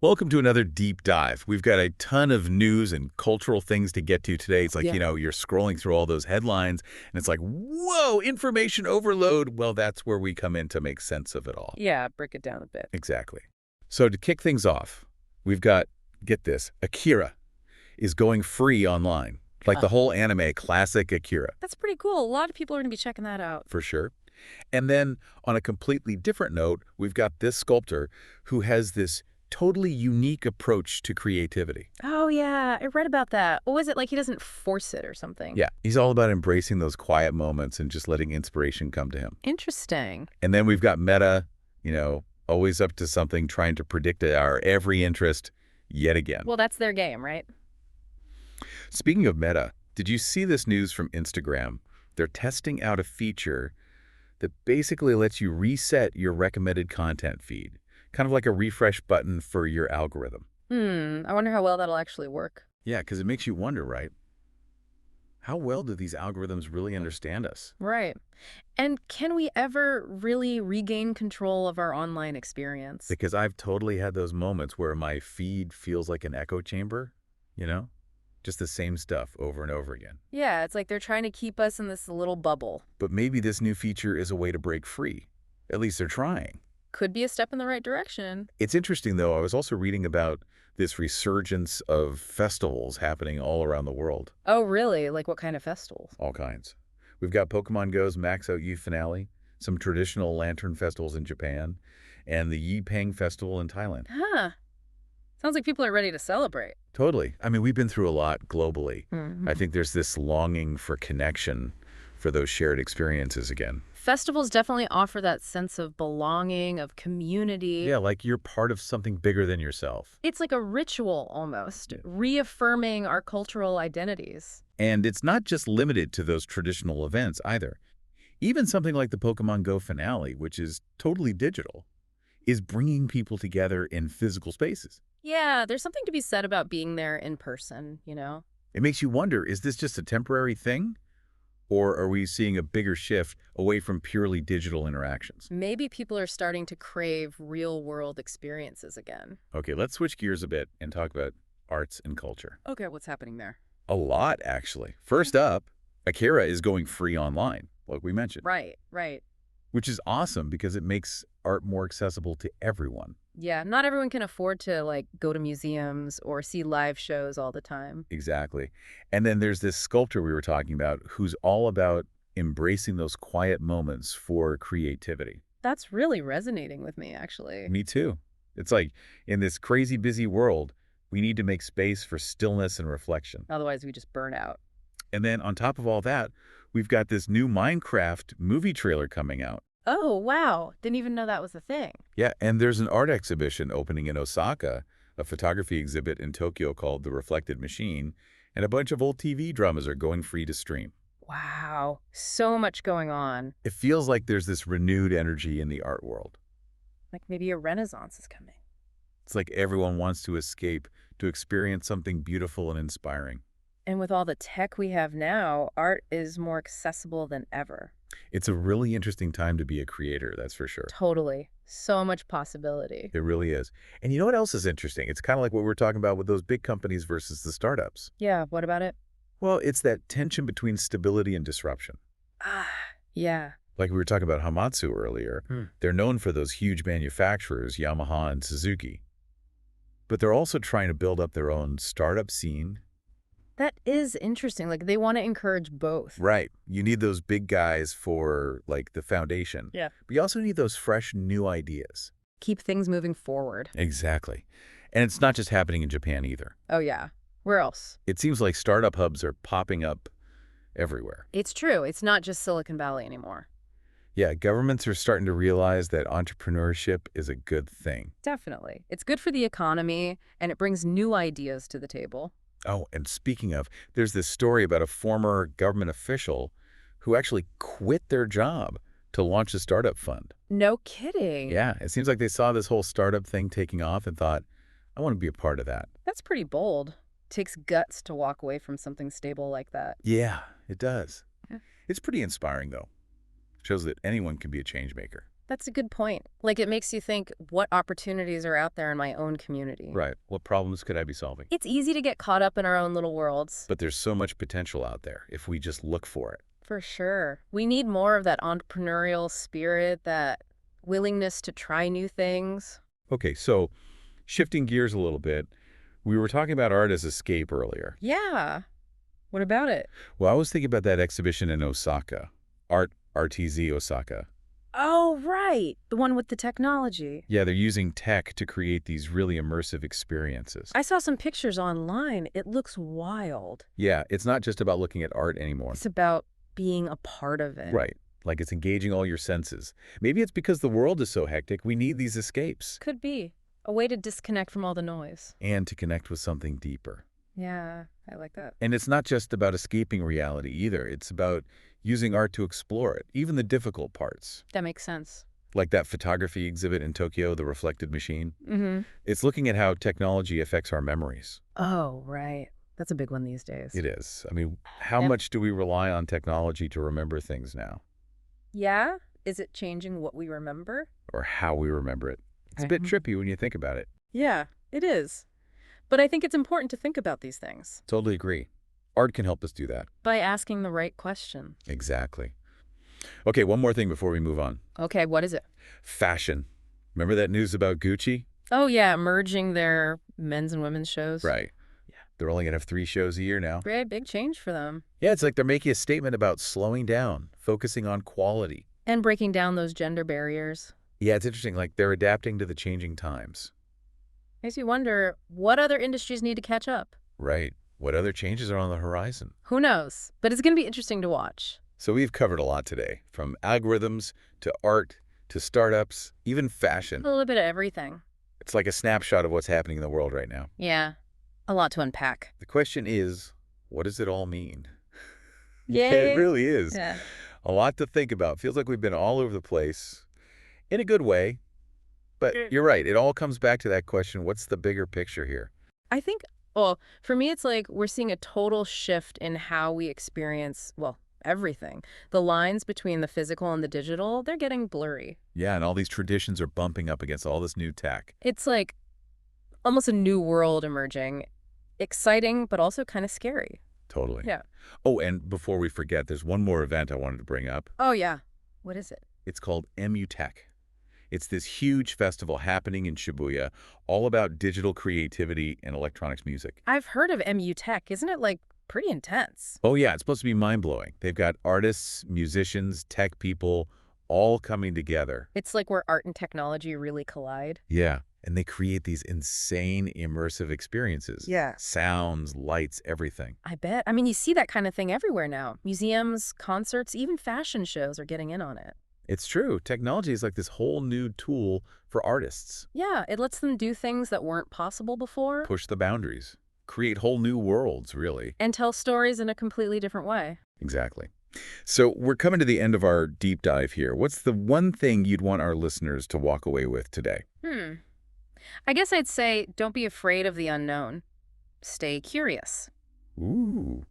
Welcome to another deep dive. We've got a ton of news and cultural things to get to today. It's like, Yeah. you're scrolling through all those headlines and it's like, whoa, information overload. Well, that's where we come in to make sense of it all. Yeah, break it down a bit. Exactly. So to kick things off, we've got, get this, Akira is going free online. Like Uh, the whole anime classic Akira, That's pretty cool. A lot of people are going to be checking that out. for sure. And then on a completely different note, we've got this sculptor who has this totally unique approach to creativity. Oh, yeah. I read about that. What was it? Like he doesn't force it or something. Yeah, he's all about embracing those quiet moments and just letting inspiration come to him. Interesting. And then we've got Meta, always up to something, trying to predict our every interest yet again. Well, that's their game, right? Speaking of Meta, did you see this news from Instagram? They're testing out a feature that basically lets you reset your recommended content feed, kind of like a refresh button for your algorithm. I wonder how well that'll actually work. Yeah, because it makes you wonder, right? How well do these algorithms really understand us? Right. And can we ever really regain control of our online experience? Because I've totally had those moments where my feed feels like an echo chamber, you know? Just the same stuff over and over again. Yeah, it's like they're trying to keep us in this little bubble. But maybe this new feature is a way to break free. At least they're trying. Could be a step in the right direction. It's interesting, though. I was also reading about this resurgence of festivals happening all around the world. Oh, really? Like what kind of festivals? All kinds. We've got Pokemon Go's Max Out Youth finale, some traditional lantern festivals in Japan, and the Yipeng Festival in Thailand. Huh. Sounds like people are ready to celebrate. Totally. I mean, we've been through a lot globally. Mhm. I think there's this longing for connection, for those shared experiences again. Festivals definitely offer that sense of belonging, of community. Yeah, like you're part of something bigger than yourself. It's like a ritual almost, Yeah. reaffirming our cultural identities. And it's not just limited to those traditional events either. Even something like the Pokemon Go finale, which is totally digital, is bringing people together in physical spaces. Yeah, there's something to be said about being there in person. It makes you wonder, is this just a temporary thing? Or are we seeing a bigger shift away from purely digital interactions? Maybe people are starting to crave real-world experiences again. Okay, let's switch gears a bit and talk about arts and culture. Okay, what's happening there? A lot, actually. First up, Akira is going free online, like we mentioned, Right, right. which is awesome because it makes art more accessible to everyone. Yeah, not everyone can afford to, like, go to museums or see live shows all the time. Exactly. And then there's this sculptor we were talking about who's all about embracing those quiet moments for creativity. That's really resonating with me, actually. Me too. It's like in this crazy busy world, we need to make space for stillness and reflection. Otherwise, we just burn out. And then on top of all that, we've got this new Minecraft movie trailer coming out. Oh, wow. Didn't even know that was a thing. Yeah, and there's an art exhibition opening in Osaka, a photography exhibit in Tokyo called The Reflected Machine, and a bunch of old TV dramas are going free to stream. Wow. So much going on. It feels like there's this renewed energy in the art world. Like maybe a renaissance is coming. It's like everyone wants to escape, to experience something beautiful and inspiring. And with all the tech we have now, art is more accessible than ever. It's a really interesting time to be a creator, that's for sure. Totally. So much possibility. It really is. And you know what else is interesting? It's kind of like what we were talking about with those big companies versus the startups. Yeah, what about it? Well, it's that tension between stability and disruption. Ah, yeah. Like we were talking about Hamatsu earlier, they're known for those huge manufacturers, Yamaha and Suzuki. But they're also trying to build up their own startup scene. That is interesting. Like they want to encourage both. Right. You need those big guys for, like, the foundation. Yeah. But you also need those fresh, new ideas. Keep things moving forward. Exactly. And it's not just happening in Japan either. Oh, yeah. Where else? It seems like startup hubs are popping up everywhere. It's true. It's not just Silicon Valley anymore. Yeah, governments are starting to realize that entrepreneurship is a good thing. Definitely. It's good for the economy, and it brings new ideas to the table. Oh, and speaking of, there's this story about a former government official who actually quit their job to launch a startup fund. No kidding. Yeah, it seems like they saw this whole startup thing taking off and thought, I want to be a part of that. That's pretty bold. Takes guts to walk away from something stable like that. Yeah, it does. Yeah. It's pretty inspiring, though. Shows that anyone can be a change maker. That's a good point. Like, it makes you think, what opportunities are out there in my own community? Right. What problems could I be solving? It's easy to get caught up in our own little worlds. But there's so much potential out there if we just look for it. For sure. We need more of that entrepreneurial spirit, that willingness to try new things. Okay, so shifting gears a little bit, we were talking about art as escape earlier. Yeah. What about it? Well, I was thinking about that exhibition in Osaka, Art RTZ Osaka. Oh, right. The one with the technology. Yeah, they're using tech to create these really immersive experiences. I saw some pictures online. It looks wild. Yeah, it's not just about looking at art anymore. It's about being a part of it. Right. Like it's engaging all your senses. Maybe it's because the world is so hectic, we need these escapes. Could be. A way to disconnect from all the noise. And to connect with something deeper. Yeah, I like that. And it's not just about escaping reality either. It's about using art to explore it, even the difficult parts. That makes sense. Like that photography exhibit in Tokyo, The Reflected Machine. Mm-hmm. It's looking at how technology affects our memories. Oh, right. That's a big one these days. It is. I mean, how Yep. much do we rely on technology to remember things now? Yeah? Is it changing what we remember? Or how we remember it? It's a bit trippy when you think about it. Yeah, it is. But I think it's important to think about these things Totally agree. Art can help us do that. by asking the right question. Exactly. Okay, one more thing before we move on. Okay, what is it? Fashion. Remember that news about Gucci? Oh, yeah, merging their men's and women's shows. Right. Yeah. They're only going to have 3 shows a year now. Great, big change for them. Yeah, it's like they're making a statement about slowing down, focusing on quality. And breaking down those gender barriers. Yeah, it's interesting. Like they're adapting to the changing times. Makes you wonder, what other industries need to catch up? Right. What other changes are on the horizon? Who knows? But it's going to be interesting to watch. So we've covered a lot today, from algorithms to art to startups, even fashion. A little bit of everything. It's like a snapshot of what's happening in the world right now. Yeah, a lot to unpack. The question is, what does it all mean? Yay. It really is. Yeah. A lot to think about. Feels like we've been all over the place in a good way. But you're right. It all comes back to that question, what's the bigger picture here? I think, well, for me, it's like we're seeing a total shift in how we experience, well, everything. The lines between the physical and the digital, they're getting blurry. Yeah, and all these traditions are bumping up against all this new tech. It's like almost a new world emerging. Exciting, but also kind of scary. Totally. Yeah. Oh, and before we forget, there's one more event I wanted to bring up. Oh, yeah. What is it? It's called MU Tech. It's this huge festival happening in Shibuya, all about digital creativity and electronics music. I've heard of MU Tech. Isn't it like pretty intense? Oh yeah, it's supposed to be mind-blowing. They've got artists, musicians, tech people, all coming together. It's like where art and technology really collide. Yeah, and they create these insane immersive experiences. Yeah. Sounds, lights, everything. I bet. I mean, you see that kind of thing everywhere now. Museums, concerts, even fashion shows are getting in on it. It's true. Technology is like this whole new tool for artists. Yeah, it lets them do things that weren't possible before Push the boundaries. Create whole new worlds, really. and tell stories in a completely different way. Exactly. So we're coming to the end of our deep dive here. What's the one thing you'd want our listeners to walk away with today? I guess I'd say don't be afraid of the unknown. Stay curious. Ooh,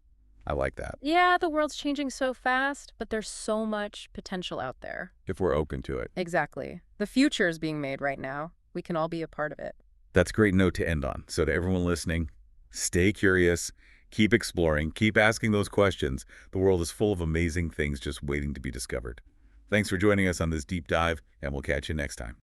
I like that. Yeah, the world's changing so fast, but there's so much potential out there. If we're open to it. Exactly. The future is being made right now. We can all be a part of it. That's a great note to end on. So to everyone listening, stay curious, keep exploring, keep asking those questions. The world is full of amazing things just waiting to be discovered. Thanks for joining us on this deep dive, and we'll catch you next time.